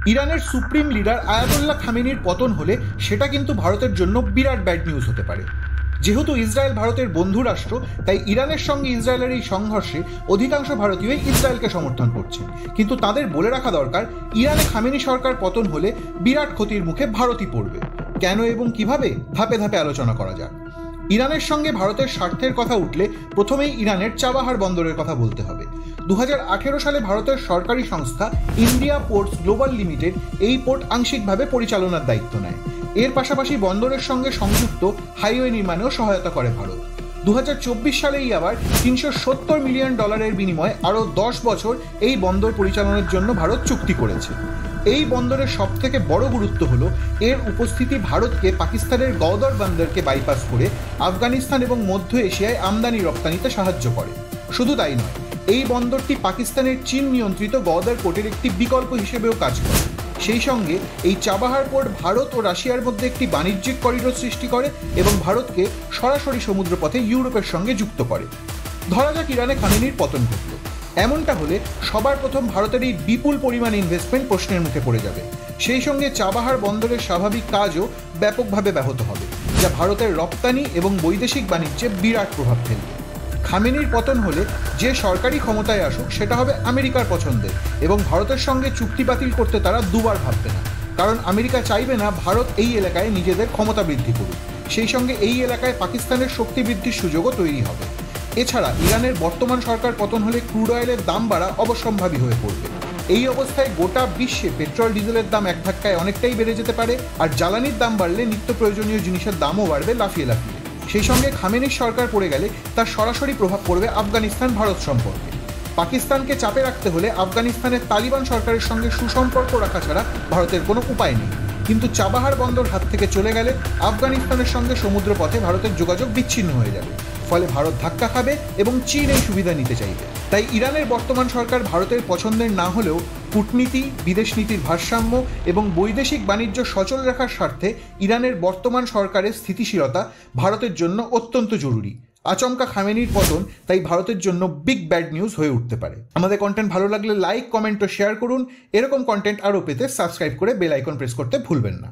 ইরানের supreme leader Ayatollah খামেনির পতন হলে সেটা কিন্তু ভারতের জন্য বিরাট ব্যাড নিউজ হতে পারে। যেহেতু ইসরায়েল ভারতের বন্ধু রাষ্ট্র, তাই ইরানের সঙ্গে ইসরায়েলের এই সংঘর্ষে অধিকাংশ ভারতীয় ইসরায়েলকে সমর্থন করছেন। কিন্তু তাদের বলে রাখা দরকার, ইরানে খামেনি সরকার পতন হলে বিরাট ক্ষতির মুখে ভারতই পড়বে। কেন এবং কিভাবে, ধাপে ধাপে আলোচনা করা যাক। ইরানের সঙ্গে ভারতের স্বার্থের কথা উঠলে প্রথমেই ইরানের চাবাহার বন্দরের কথা বলতে হবে। 2018 সালে ভারতের সরকারি সংস্থা ইন্ডিয়া পোর্টস গ্লোবাল লিমিটেড এই পোর্ট আংশিকভাবে পরিচালনার দায়িত্ব নেয়। এর পাশাপাশি বন্দরের সঙ্গে সংযুক্ত হাইওয়ে নির্মাণেও সহায়তা করে ভারত। 2024 সালেই আবার $370 মিলিয়ন বিনিময়ে আরও 10 বছর এই বন্দর পরিচালনার জন্য ভারত চুক্তি করেছে। এই বন্দরের সবথেকে বড় গুরুত্ব হলো এর উপস্থিতি ভারতকে পাকিস্তানের গওদর বন্দরকে বাইপাস করে আফগানিস্তান এবং মধ্য এশিয়ায় আমদানি রপ্তানিতে সাহায্য করে। শুধু তাই নয়, এই বন্দরটি পাকিস্তানের চীন নিয়ন্ত্রিত গওদর পোর্টের একটি বিকল্প হিসেবেও কাজ করে। সেই সঙ্গে এই চাবাহার পোর্ট ভারত ও রাশিয়ার মধ্যে একটি বাণিজ্যিক করিডোর সৃষ্টি করে এবং ভারতকে সরাসরি সমুদ্রপথে ইউরোপের সঙ্গে যুক্ত করে। ধরা যাক ইরানে খামেনির পতন ঘটল। এমনটা হলে সবার প্রথম ভারতের এই বিপুল পরিমাণ ইনভেস্টমেন্ট প্রশ্নের মুখে পড়ে যাবে। সেই সঙ্গে চাবাহার বন্দরের স্বাভাবিক কাজও ব্যাপকভাবে ব্যাহত হবে, যা ভারতের রপ্তানি এবং বৈদেশিক বাণিজ্যে বিরাট প্রভাব ফেলবে। খামেনির পতন হলে যে সরকারি ক্ষমতায় আসুক সেটা হবে আমেরিকার পছন্দের, এবং ভারতের সঙ্গে চুক্তি বাতিল করতে তারা দুবার ভাববে না। কারণ আমেরিকা চাইবে না ভারত এই এলাকায় নিজেদের ক্ষমতা বৃদ্ধি করুক। সেই সঙ্গে এই এলাকায় পাকিস্তানের শক্তি বৃদ্ধির সুযোগও তৈরি হবে। এছাড়া ইরানের বর্তমান সরকার পতন হলে ক্রুড অয়েলের দাম বাড়া অবশ্যম্ভাবী হয়ে পড়বে। এই অবস্থায় গোটা বিশ্বে পেট্রোল ডিজেলের দাম এক ধাক্কায় অনেকটাই বেড়ে যেতে পারে, আর জ্বালানির দাম বাড়লে নিত্য প্রয়োজনীয় জিনিসের দামও বাড়বে লাফিয়ে লাফিয়ে। সেই সঙ্গে খামেনির সরকার পড়ে গেলে তার সরাসরি প্রভাব পড়বে আফগানিস্তান ভারত সম্পর্কে। পাকিস্তানকে চাপে রাখতে হলে আফগানিস্তানের তালিবান সরকারের সঙ্গে সুসম্পর্ক রাখা ছাড়া ভারতের কোনো উপায় নেই। কিন্তু চাবাহার বন্দর হাত থেকে চলে গেলে আফগানিস্তানের সঙ্গে সমুদ্রপথে ভারতের যোগাযোগ বিচ্ছিন্ন হয়ে যাবে। ফলে ভারত ধাক্কা খাবে এবং চীন এই সুবিধা নিতে চাইবে। তাই ইরানের বর্তমান সরকার ভারতের পছন্দের না হলেও কূটনীতি, বিদেশ নীতির ভারসাম্য এবং বৈদেশিক বাণিজ্য সচল রাখার স্বার্থে ইরানের বর্তমান সরকারের স্থিতিশীলতা ভারতের জন্য অত্যন্ত জরুরি। আচমকা খামেনির পতন তাই ভারতের জন্য বিগ ব্যাড নিউজ হয়ে উঠতে পারে। আমাদের কন্টেন্ট ভালো লাগলে লাইক, কমেন্ট ও শেয়ার করুন। এরকম কন্টেন্ট আরও পেতে সাবস্ক্রাইব করে বেল আইকন প্রেস করতে ভুলবেন না।